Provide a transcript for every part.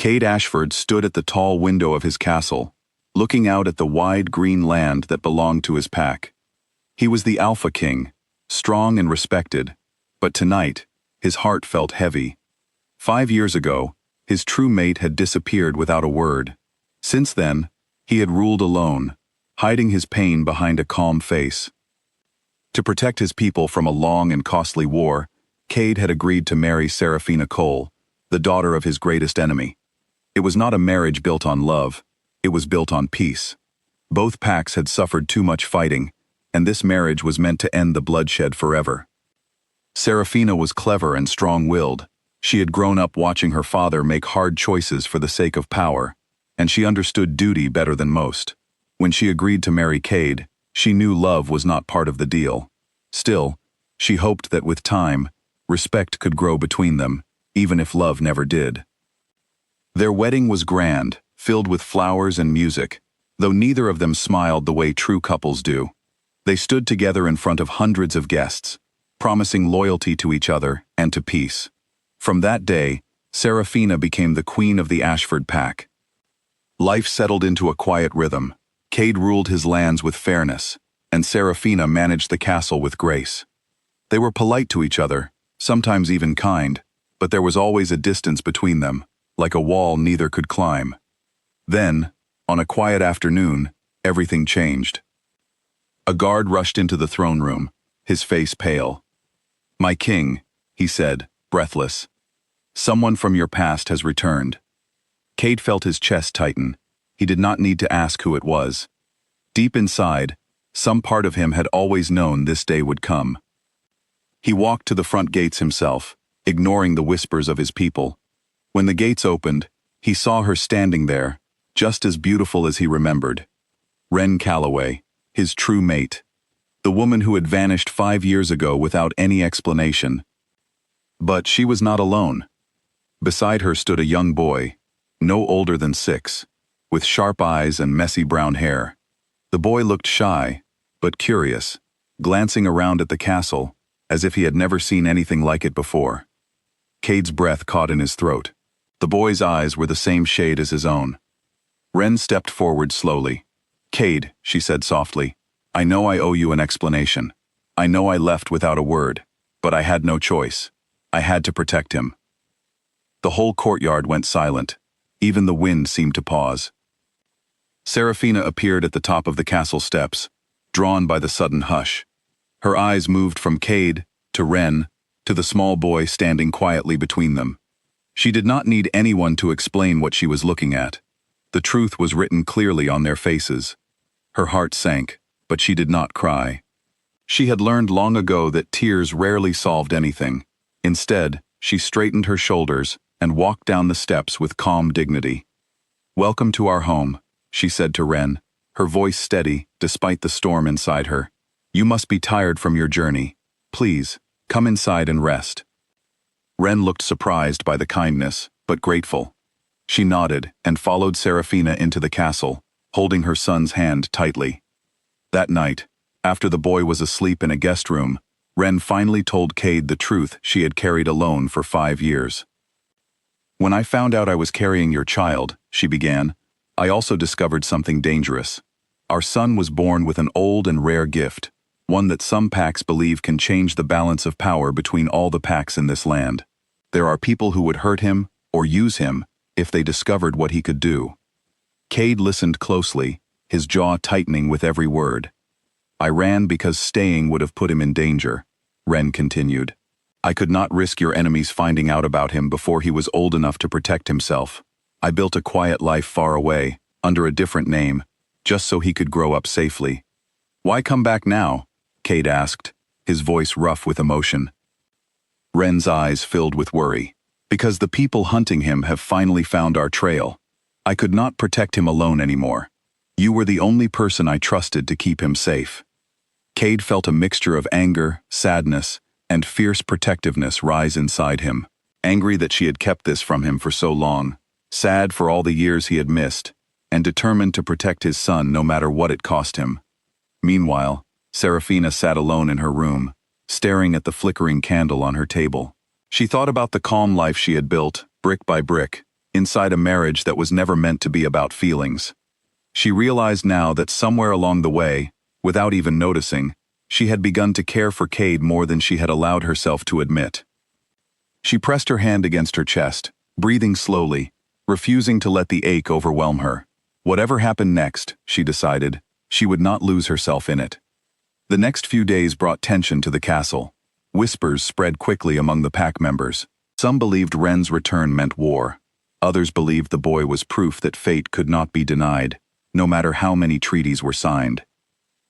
Kade Ashford stood at the tall window of his castle, looking out at the wide green land that belonged to his pack. He was the Alpha King, strong and respected, but tonight, his heart felt heavy. 5 years ago, his true mate had disappeared without a word. Since then, he had ruled alone, hiding his pain behind a calm face. To protect his people from a long and costly war, Kade had agreed to marry Seraphina Cole, the daughter of his greatest enemy. It was not a marriage built on love, it was built on peace. Both packs had suffered too much fighting, and this marriage was meant to end the bloodshed forever. Seraphina was clever and strong-willed. She had grown up watching her father make hard choices for the sake of power, and she understood duty better than most. When she agreed to marry Kade, she knew love was not part of the deal. Still, she hoped that with time, respect could grow between them, even if love never did. Their wedding was grand, filled with flowers and music, though neither of them smiled the way true couples do. They stood together in front of hundreds of guests, promising loyalty to each other and to peace. From that day, Seraphina became the queen of the Ashford pack. Life settled into a quiet rhythm. Kade ruled his lands with fairness, and Seraphina managed the castle with grace. They were polite to each other, sometimes even kind, but there was always a distance between them, like a wall neither could climb. Then, on a quiet afternoon, everything changed. A guard rushed into the throne room, his face pale. "My king," he said, breathless. "Someone from your past has returned." Kade felt his chest tighten. He did not need to ask who it was. Deep inside, some part of him had always known this day would come. He walked to the front gates himself, ignoring the whispers of his people. When the gates opened, he saw her standing there, just as beautiful as he remembered. Wren Calloway, his true mate. The woman who had vanished 5 years ago without any explanation. But she was not alone. Beside her stood a young boy, no older than 6, with sharp eyes and messy brown hair. The boy looked shy, but curious, glancing around at the castle, as if he had never seen anything like it before. Kade's breath caught in his throat. The boy's eyes were the same shade as his own. Wren stepped forward slowly. "Kade," she said softly, "I know I owe you an explanation. I know I left without a word, but I had no choice. I had to protect him." The whole courtyard went silent. Even the wind seemed to pause. Seraphina appeared at the top of the castle steps, drawn by the sudden hush. Her eyes moved from Kade to Wren to the small boy standing quietly between them. She did not need anyone to explain what she was looking at. The truth was written clearly on their faces. Her heart sank, but she did not cry. She had learned long ago that tears rarely solved anything. Instead, she straightened her shoulders and walked down the steps with calm dignity. "Welcome to our home," she said to Wren, her voice steady despite the storm inside her. "You must be tired from your journey. Please, come inside and rest." Wren looked surprised by the kindness, but grateful. She nodded and followed Seraphina into the castle, holding her son's hand tightly. That night, after the boy was asleep in a guest room, Wren finally told Kade the truth she had carried alone for 5 years. "When I found out I was carrying your child," she began, "I also discovered something dangerous. Our son was born with an old and rare gift, one that some packs believe can change the balance of power between all the packs in this land. There are people who would hurt him or use him if they discovered what he could do." Kade listened closely, his jaw tightening with every word. "I ran because staying would have put him in danger," Wren continued. "I could not risk your enemies finding out about him before he was old enough to protect himself. I built a quiet life far away, under a different name, just so he could grow up safely." "Why come back now?" Kade asked, his voice rough with emotion. Wren's eyes filled with worry. "Because the people hunting him have finally found our trail. I could not protect him alone anymore. You were the only person I trusted to keep him safe." Kade felt a mixture of anger, sadness, and fierce protectiveness rise inside him. Angry that she had kept this from him for so long, sad for all the years he had missed, and determined to protect his son no matter what it cost him. Meanwhile, Seraphina sat alone in her room, staring at the flickering candle on her table. She thought about the calm life she had built, brick by brick, inside a marriage that was never meant to be about feelings. She realized now that somewhere along the way, without even noticing, she had begun to care for Kade more than she had allowed herself to admit. She pressed her hand against her chest, breathing slowly, refusing to let the ache overwhelm her. Whatever happened next, she decided, she would not lose herself in it. The next few days brought tension to the castle. Whispers spread quickly among the pack members. Some believed Wren's return meant war. Others believed the boy was proof that fate could not be denied, no matter how many treaties were signed.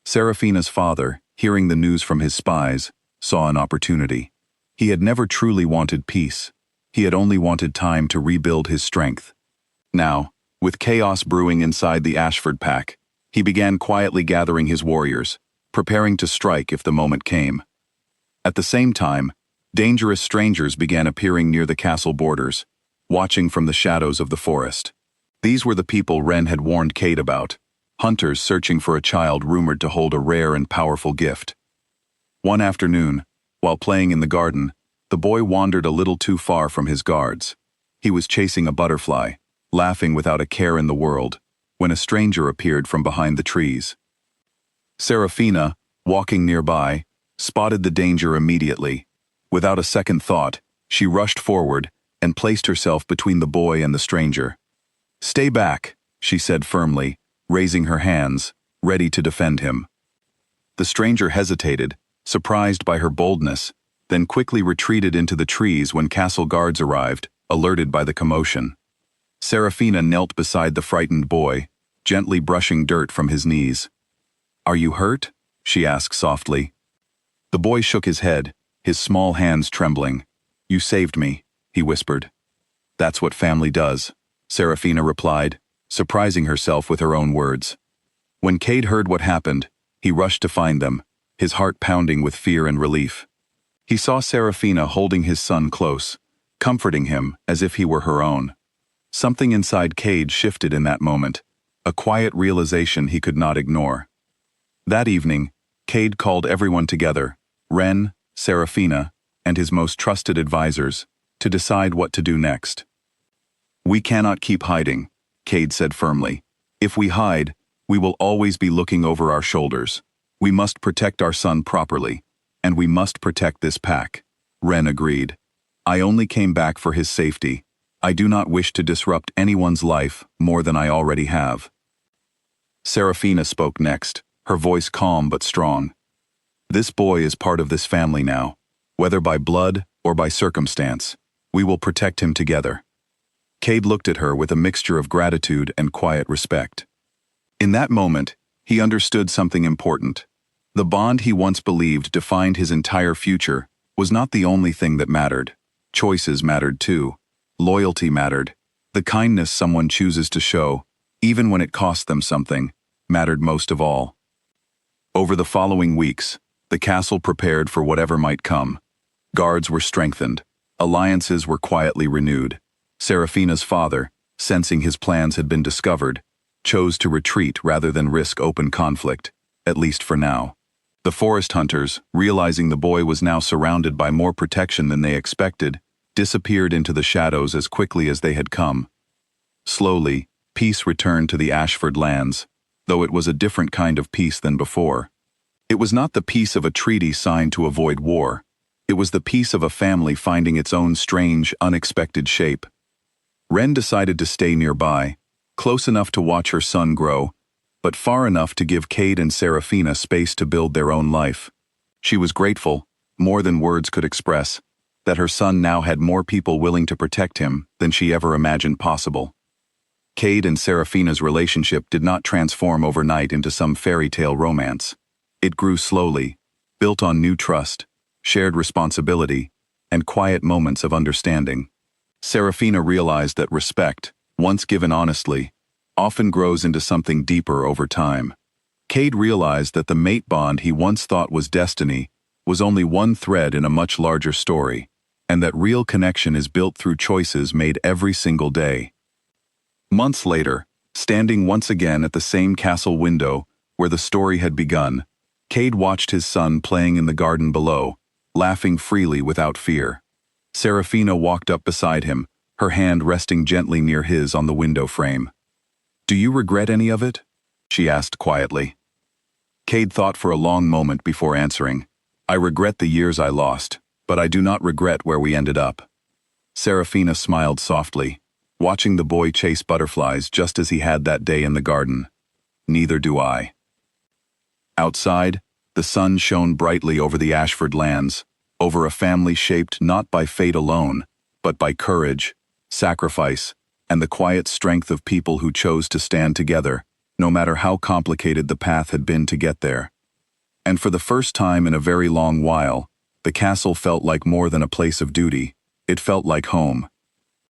Seraphina's father, hearing the news from his spies, saw an opportunity. He had never truly wanted peace. He had only wanted time to rebuild his strength. Now, with chaos brewing inside the Ashford pack, he began quietly gathering his warriors, preparing to strike if the moment came. At the same time, dangerous strangers began appearing near the castle borders, watching from the shadows of the forest. These were the people Wren had warned Kade about, hunters searching for a child rumored to hold a rare and powerful gift. One afternoon, while playing in the garden, the boy wandered a little too far from his guards. He was chasing a butterfly, laughing without a care in the world, when a stranger appeared from behind the trees. Seraphina, walking nearby, spotted the danger immediately. Without a second thought, she rushed forward and placed herself between the boy and the stranger. "Stay back," she said firmly, raising her hands, ready to defend him. The stranger hesitated, surprised by her boldness, then quickly retreated into the trees when castle guards arrived, alerted by the commotion. Seraphina knelt beside the frightened boy, gently brushing dirt from his knees. "Are you hurt?" she asked softly. The boy shook his head, his small hands trembling. "You saved me," he whispered. "That's what family does," Seraphina replied, surprising herself with her own words. When Kade heard what happened, he rushed to find them, his heart pounding with fear and relief. He saw Seraphina holding his son close, comforting him as if he were her own. Something inside Kade shifted in that moment, a quiet realization he could not ignore. That evening, Kade called everyone together, Wren, Seraphina, and his most trusted advisors, to decide what to do next. "We cannot keep hiding," Kade said firmly. "If we hide, we will always be looking over our shoulders. We must protect our son properly, and we must protect this pack." Wren agreed. "I only came back for his safety. I do not wish to disrupt anyone's life more than I already have." Seraphina spoke next, her voice calm but strong. "This boy is part of this family now, whether by blood or by circumstance. We will protect him together." Kade looked at her with a mixture of gratitude and quiet respect. In that moment, he understood something important. The bond he once believed defined his entire future was not the only thing that mattered. Choices mattered too. Loyalty mattered. The kindness someone chooses to show, even when it costs them something, mattered most of all. Over the following weeks, the castle prepared for whatever might come. Guards were strengthened. Alliances were quietly renewed. Seraphina's father, sensing his plans had been discovered, chose to retreat rather than risk open conflict, at least for now. The forest hunters, realizing the boy was now surrounded by more protection than they expected, disappeared into the shadows as quickly as they had come. Slowly, peace returned to the Ashford lands, though it was a different kind of peace than before. It was not the peace of a treaty signed to avoid war. It was the peace of a family finding its own strange, unexpected shape. Wren decided to stay nearby, close enough to watch her son grow, but far enough to give Kade and Seraphina space to build their own life. She was grateful, more than words could express, that her son now had more people willing to protect him than she ever imagined possible. Kade and Seraphina's relationship did not transform overnight into some fairy tale romance. It grew slowly, built on new trust, shared responsibility, and quiet moments of understanding. Seraphina realized that respect, once given honestly, often grows into something deeper over time. Kade realized that the mate bond he once thought was destiny was only one thread in a much larger story, and that real connection is built through choices made every single day. Months later, standing once again at the same castle window where the story had begun, Kade watched his son playing in the garden below, laughing freely without fear. Seraphina walked up beside him, her hand resting gently near his on the window frame. "Do you regret any of it?" she asked quietly. Kade thought for a long moment before answering. "I regret the years I lost, but I do not regret where we ended up." Seraphina smiled softly, watching the boy chase butterflies just as he had that day in the garden. "Neither do I." Outside, the sun shone brightly over the Ashford lands, over a family shaped not by fate alone, but by courage, sacrifice, and the quiet strength of people who chose to stand together, no matter how complicated the path had been to get there. And for the first time in a very long while, the castle felt like more than a place of duty. It felt like home.